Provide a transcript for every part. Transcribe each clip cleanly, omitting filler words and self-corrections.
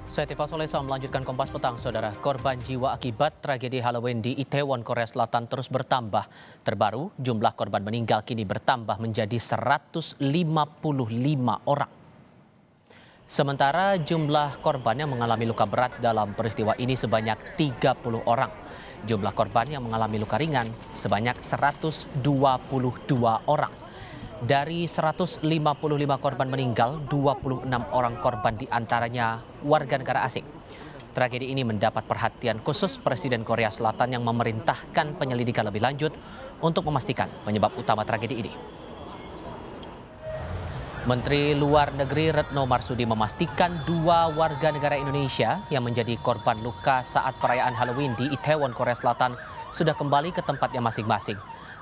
Saya Tifa Solesa melanjutkan Kompas Petang, Saudara. Korban jiwa akibat tragedi Halloween di Itaewon, Korea Selatan terus bertambah. Terbaru, jumlah korban meninggal kini bertambah menjadi 155 orang. Sementara jumlah korban yang mengalami luka berat dalam peristiwa ini sebanyak 30 orang. Jumlah korban yang mengalami luka ringan sebanyak 122 orang. Dari 155 korban meninggal, 26 orang korban diantaranya warga negara asing. Tragedi ini mendapat perhatian khusus Presiden Korea Selatan yang memerintahkan penyelidikan lebih lanjut untuk memastikan penyebab utama tragedi ini. Menteri Luar Negeri Retno Marsudi memastikan 2 warga negara Indonesia yang menjadi korban luka saat perayaan Halloween di Itaewon, Korea Selatan sudah kembali ke tempatnya masing-masing.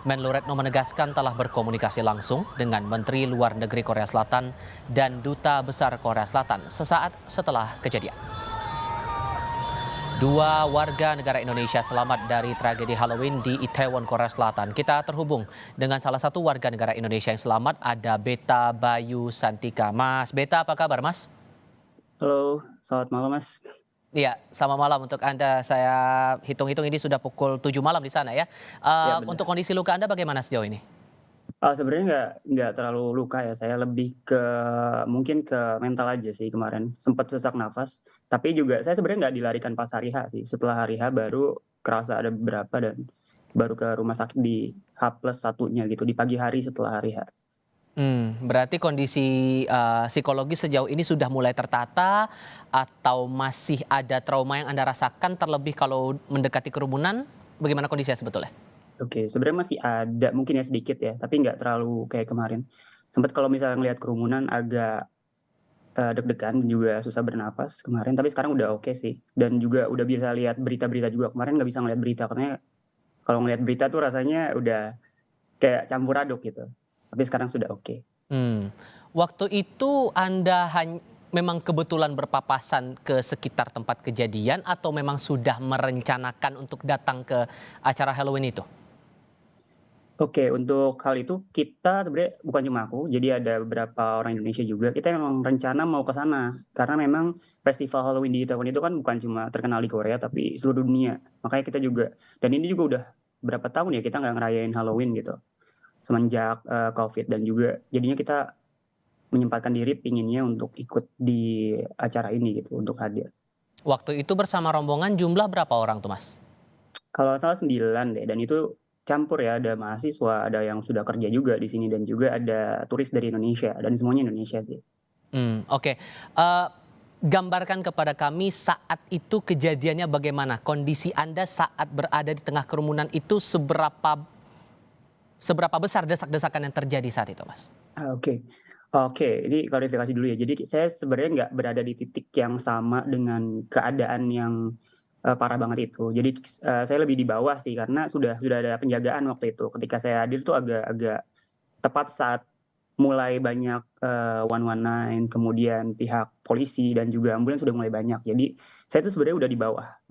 Menlu Retno menegaskan telah berkomunikasi langsung dengan Menteri Luar Negeri Korea Selatan dan Duta Besar Korea Selatan sesaat setelah kejadian. 2 warga negara Indonesia selamat dari tragedi Halloween di Itaewon, Korea Selatan. Kita terhubung dengan salah satu warga negara Indonesia yang selamat, ada Beta Bayu Santika. Mas Beta, apa kabar Mas? Halo, selamat malam Mas. Iya, selamat malam untuk Anda. Saya hitung-hitung ini sudah pukul 7 malam di sana ya. Ya Untuk benar. kondisi luka Anda bagaimana sejauh ini? Sebenarnya nggak terlalu luka ya, saya lebih ke mungkin ke mental aja sih kemarin, sempat sesak nafas, tapi juga saya sebenarnya nggak dilarikan pas hari H sih, setelah hari H baru kerasa ada beberapa dan baru ke rumah sakit di H+1-nya gitu, di pagi hari setelah hari H. Berarti kondisi psikologis sejauh ini sudah mulai tertata atau masih ada trauma yang Anda rasakan terlebih kalau mendekati kerumunan, bagaimana kondisinya sebetulnya? Oke, sebenarnya masih ada mungkin ya sedikit ya, tapi nggak terlalu kayak kemarin. Sempat kalau misalnya ngelihat kerumunan agak deg-degan juga susah bernapas kemarin, tapi sekarang udah oke sih, dan juga udah bisa lihat berita-berita juga. Kemarin nggak bisa ngelihat berita, karena kalau ngelihat berita tuh rasanya udah kayak campur aduk gitu, tapi sekarang sudah oke. Mmm, Waktu itu Anda memang kebetulan berpapasan ke sekitar tempat kejadian atau memang sudah merencanakan untuk datang ke acara Halloween itu? Oke, untuk hal itu kita sebenarnya bukan cuma aku, jadi ada beberapa orang Indonesia juga, kita memang rencana mau ke sana. Karena memang festival Halloween di Itaewon itu kan bukan cuma terkenal di Korea, tapi seluruh dunia. Makanya kita juga dan ini juga udah berapa tahun ya kita nggak ngerayain Halloween gitu, semenjak, Covid dan juga jadinya kita menyempatkan diri pinginnya untuk ikut di acara ini gitu, untuk hadir. Waktu itu bersama rombongan jumlah berapa orang tuh, Mas? Kalau nggak salah 9 deh, dan itu campur ya, ada mahasiswa, ada yang sudah kerja juga di sini, dan juga ada turis dari Indonesia, dan semuanya Indonesia sih. Oke. Gambarkan kepada kami saat itu kejadiannya bagaimana? Kondisi Anda saat berada di tengah kerumunan itu seberapa seberapa besar desak-desakan yang terjadi saat itu, Mas? Oke. Oke, ini klarifikasi dulu ya. Jadi saya sebenarnya nggak berada di titik yang sama dengan keadaan yang, parah banget itu. Jadi, saya lebih di bawah sih, karena sudah ada penjagaan waktu itu. Ketika saya hadir tuh agak-agak tepat saat mulai banyak, 119, kemudian pihak polisi dan juga ambulans sudah mulai banyak. Jadi, saya tuh sebenarnya udah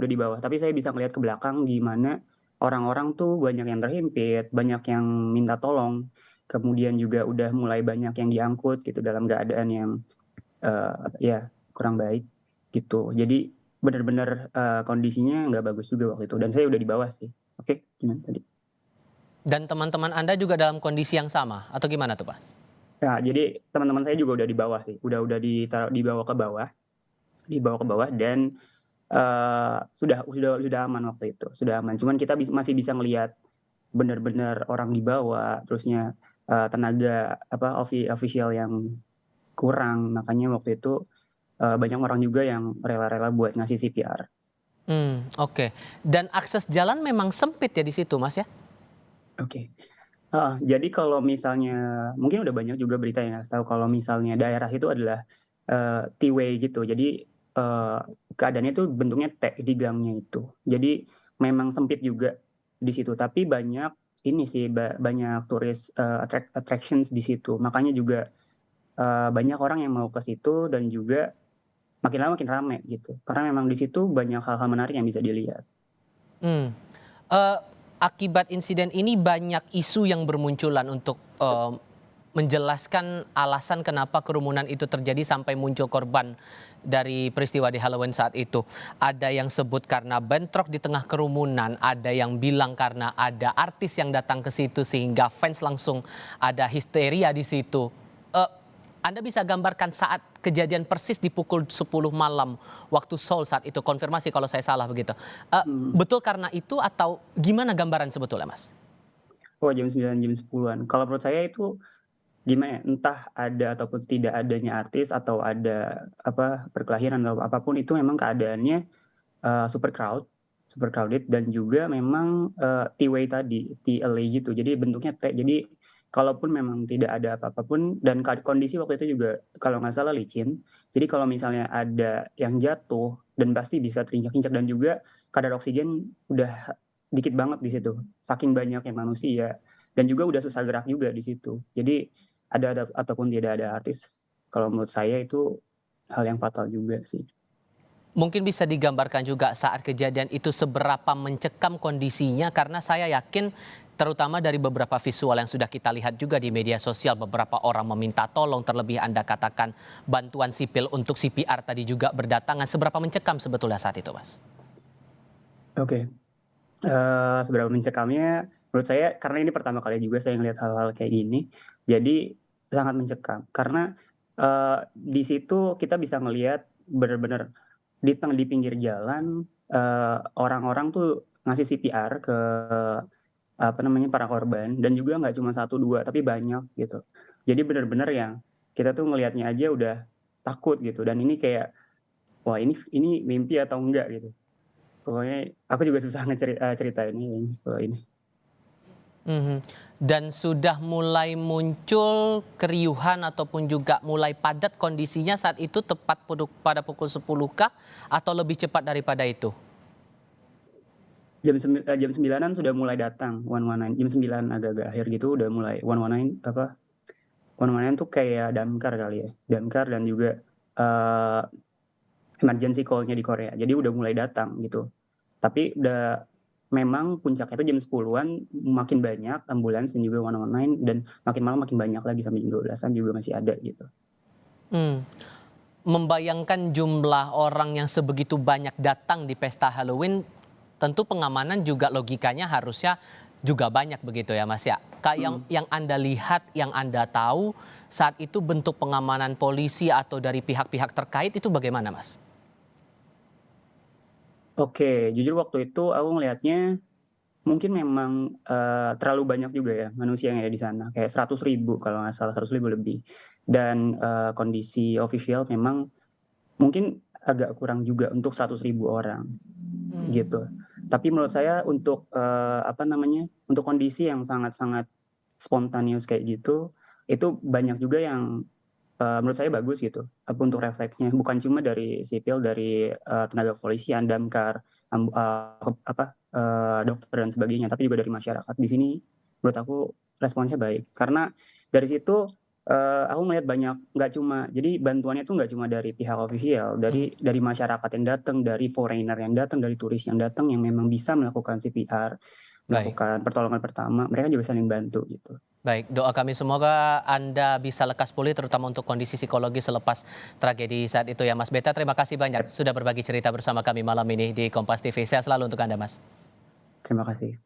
di bawah, tapi saya bisa ngelihat ke belakang di mana orang-orang tuh banyak yang terhimpit, banyak yang minta tolong, kemudian juga udah mulai banyak yang diangkut gitu dalam keadaan yang, ya kurang baik gitu. Jadi bener-bener, kondisinya nggak bagus juga waktu itu dan saya udah di bawah sih. Oke, gimana tadi? Dan teman-teman Anda juga dalam kondisi yang sama atau gimana tuh, Mas? Nah, jadi teman-teman saya juga udah di bawah sih, udah dibawa ke bawah dan, sudah aman waktu itu, sudah aman. Cuman kita masih bisa ngelihat bener-bener orang di bawah, terusnya, tenaga apa, official yang kurang, makanya waktu itu, banyak orang juga yang rela-rela buat ngasih CPR. Oke. Dan akses jalan memang sempit ya di situ, Mas, ya? Oke. Heeh, jadi kalau misalnya mungkin udah banyak juga berita yang ngasih tahu kalau misalnya daerah itu adalah, T-way gitu. Jadi, keadaannya itu bentuknya T di gangnya itu. Jadi memang sempit juga di situ, tapi banyak ini sih, banyak turis, attractions di situ. Makanya juga, banyak orang yang mau ke situ dan juga makin lama makin rame gitu. Karena memang di situ banyak hal-hal menarik yang bisa dilihat. Mmm. Eee, Akibat insiden ini banyak isu yang bermunculan untuk, menjelaskan alasan kenapa kerumunan itu terjadi sampai muncul korban dari peristiwa di Halloween saat itu. Ada yang sebut karena bentrok di tengah kerumunan, ada yang bilang karena ada artis yang datang ke situ sehingga fans langsung ada histeria di situ. Eh, Anda bisa gambarkan saat kejadian persis di pukul 10 malam waktu Seoul saat itu, konfirmasi kalau saya salah begitu. Hmm. Betul karena itu atau gimana gambaran sebetulnya, Mas? Oh, jam 9, jam 10-an. Kalau menurut saya itu gimana ya, entah ada ataupun tidak adanya artis atau ada perkelahian atau apapun itu memang keadaannya super crowded dan juga memang T-way tadi, T-LA gitu. Jadi bentuknya T. Jadi kalaupun memang tidak ada apa-apa pun dan kondisi waktu itu juga kalau nggak salah licin. Jadi kalau misalnya ada yang jatuh dan pasti bisa terinjak-injak dan juga kadar oksigen udah dikit banget di situ. Saking banyaknya manusia dan juga udah susah gerak juga di situ. Jadi ada ataupun tidak ada artis, kalau menurut saya itu hal yang fatal juga sih. Mungkin bisa digambarkan juga saat kejadian itu seberapa mencekam kondisinya karena saya yakin terutama dari beberapa visual yang sudah kita lihat juga di media sosial beberapa orang meminta tolong terlebih Anda katakan bantuan sipil untuk CPR tadi juga berdatangan seberapa mencekam sebetulnya saat itu Mas? Oke, seberapa mencekamnya menurut saya karena ini pertama kali juga saya ngelihat hal-hal kayak gini, jadi sangat mencekam. Karena, di situ kita bisa ngelihat bener-bener di pinggir jalan, orang-orang tuh ngasih CPR ke, para korban dan juga nggak cuma satu 2 tapi banyak gitu. Jadi bener-bener yang kita tuh ngelihatnya aja udah takut gitu dan ini kayak, wah ini mimpi atau enggak gitu. Pokoknya aku juga susah cerita ini kalau ini. Mhm. Dan sudah mulai muncul keriuhan ataupun juga mulai padat kondisinya saat itu tepat pada pukul 10 kah atau lebih cepat daripada itu? Jam 9-an sudah mulai datang 119, jam 9 agak-agak akhir gitu udah mulai 119 tuh kayak damkar kali ya, damkar dan juga, eee, emergency call-nya di Korea. Jadi udah mulai datang gitu. Tapi udah memang puncaknya itu jam 10-an makin banyak ambulans dan juga 119 dan makin malam makin banyak lagi sampai jam 12-an juga masih ada gitu. Hmm. Membayangkan jumlah orang yang sebegitu banyak datang di pesta Halloween, tentu pengamanan juga logikanya harusnya juga banyak begitu ya Mas ya. Kayak Mhm. yang Anda lihat, yang Anda tahu saat itu bentuk pengamanan polisi atau dari pihak-pihak terkait itu bagaimana Mas? Oke, jujur waktu itu aku ngelihatnya mungkin memang, terlalu banyak juga ya manusia yang ada di sana, kayak 100.000 kalau nggak salah, 100.000 lebih. Dan, kondisi official memang mungkin agak kurang juga untuk 100.000 orang, Hmm. gitu. Tapi menurut saya untuk, untuk kondisi yang sangat-sangat spontaneous kayak gitu, itu banyak juga yang, menurut saya bagus gitu, untuk refleksnya. Bukan cuma dari sipil, dari, tenaga kepolisian, damkar, dokter dan sebagainya, tapi juga dari masyarakat. Di sini menurut aku responsnya baik. Karena dari situ, aku melihat banyak nggak cuma jadi bantuannya itu nggak cuma dari pihak ofisial, Mhm. dari masyarakat yang datang, dari foreigner yang datang, dari turis yang datang yang memang bisa melakukan CPR, Baik. melakukan pertolongan pertama, mereka juga saling bantu gitu. Baik, doa kami semoga Anda bisa lekas pulih terutama untuk kondisi psikologis selepas tragedi saat itu ya Mas Beta. Terima kasih banyak sudah berbagi cerita bersama kami malam ini di Kompas TV. Sehat selalu untuk Anda Mas. Terima kasih.